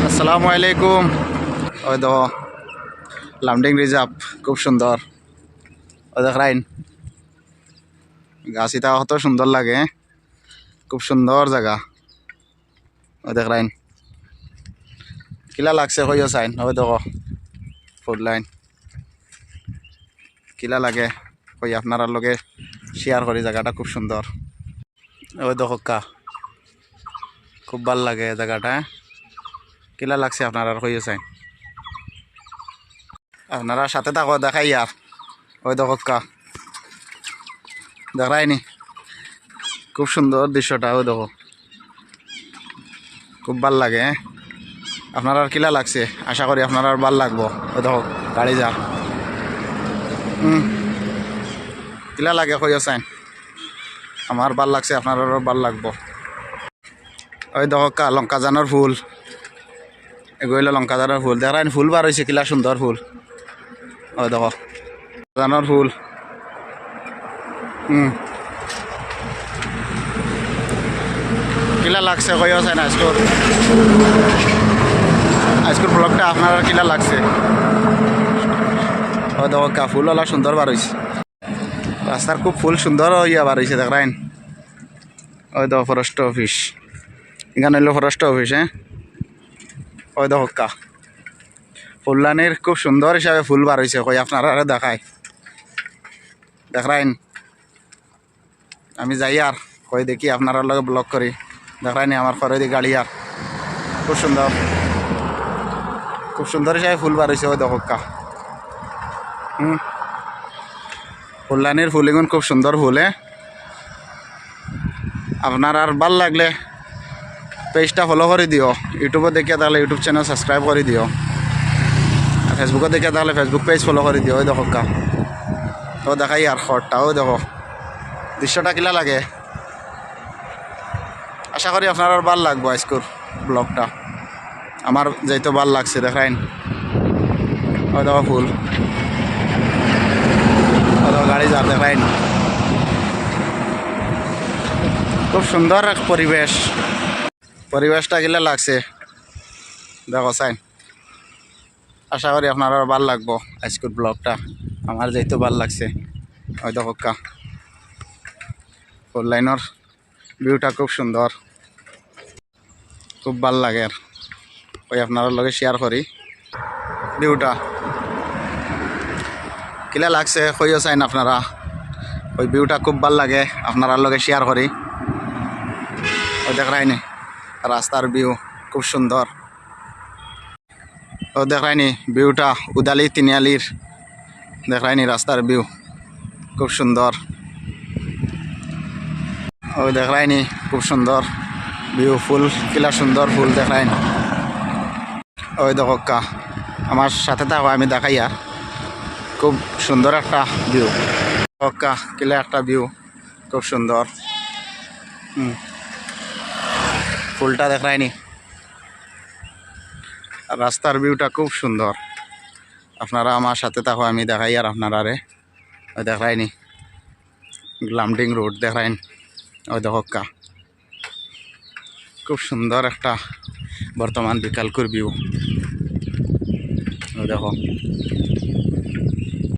আসসালামু আলাইকুম। ওই দেখো লামডিং রিজার্ভ খুব সুন্দর। ওই দেখ রাইন গাছিটা কত সুন্দর লাগে, খুব সুন্দর জায়গা। ওই দেখ রাইন কিলা লাগছে কইও চাইন। ওই দেখো ফুড লাইন কিলা লাগে কই আপনার লগে শেয়ার করি, জায়গাটা খুব সুন্দর। ওই দেখো কা খুব ভাল লাগে জায়গাটা। কিলা লাগছে আপনার কইও চাইন, আপনারা সাথে থাকো দেখাই আর। ওই দেখো কা দেখায়নি খুব সুন্দর দৃশ্যটা। ওই দেখো খুব ভাল লাগে। আপনার আর কিলা লাগছে, আশা করি আপনার আর ভাল লাগবো। ওই দেখো গাড়ি যা কিলা লাগে কইও চাইন, আমার ভাল লাগছে আপনারও ভাল লাগবো। ওই দেখো কা লঙ্কা জানোর ফুল, এগুলো লঙ্কা জানোর ফুল দেখায় ফুল বার হয়েছে কিলা সুন্দর ফুল। ওই দেখো জানোর ফুল কিলা লাগছে কইও চাইন। আজকের ব্লগটা আপনার কিলা লাগছে। ওই দেখো কা ফুল ওলা সুন্দর বার হয়েছে, রাস্তার খুব ফুল সুন্দর ইয়া বার হয়েছে দেখাইন। ওই দেখো ফরেস্ট অফিস, এখানে হইলো ফরেস্ট অফিস। ওই দেখো কা ফুলদানির খুব সুন্দর হিসাবে ফুল বার হয়েছে, কই আপনারা দেখায় দেখাইন। আমি যাই আর কই দেখি আপনারা লগে ব্লগ করি দেখাইনি আমার ঘরে দি গাড়ি আর খুব সুন্দর, খুব সুন্দর হিসাবে ফুল বার হয়েছে। ওই দেখো কা ফুলদানির ফুল এগুন খুব সুন্দর ফুল। আপনার আর ভাল লাগলে পেজটা ফলো করে দিও, ইউটিউবে দেখিয়া তাহলে ইউটিউব চ্যানেল সাবস্ক্রাইব করে দিও, আর ফেসবুকে দেখিয়া তাহলে ফেসবুক পেজ ফলো করে দিও। ওই দেখো কা তো দেখাই আর খড়টা। ওই দেখো দৃশ্যটা কিলা লাগে, আশা করি আপনার আর ভাল লাগবো আজকের ব্লগটা। আমার যেহেতু ভাল লাগছে দেখাইন। ওই দেখো ফুল, ওই দেখো গাড়ি যা দেখাইন। খুব সুন্দর এক পরিবেশ, পরিবেশটা কিলা লাগছে দেখো চাইন। আশা করি আপনার আর ভাল লাগবো আজকের ব্লগটা, আমার যেহেতু ভাল লাগছে। ওই দেখো কা ফুল লাইনের ভিউটা খুব সুন্দর, খুব ভাল লাগে। আর ওই আপনার লগে শেয়ার করি ভিউটা কিলা লাগছে কইও চাইন আপনারা। ওই ভিউটা খুব ভাল লাগে, আপনার লগে শেয়ার করি। ওই দেখায়নি রাস্তার ভিউ খুব সুন্দর। ও দেখায়নি ভিউটা উদালি তিনিয়ালির, দেখায়নি রাস্তার ভিউ খুব সুন্দর। ওই দেখায়নি খুব সুন্দর ভিউ, ফুল কিলা সুন্দর ফুল দেখায়নি। ওই দেখো কা আমার সাথে থাকো আমি দেখাইয়া, খুব সুন্দর একটা ভিউ। কা কিলা একটা ভিউ খুব সুন্দর। ফুলটা দেখায়নি, রাস্তার ভিউটা খুব সুন্দর। আপনারা আমার সাথে থাকো আমি দেখাই আর আপনারা রে। ওই দেখায়নি লামডিং রোড দেখাইন। ওই দেখো কা খুব সুন্দর একটা বর্তমান বিকালকুর ভিউ। ওই দেখো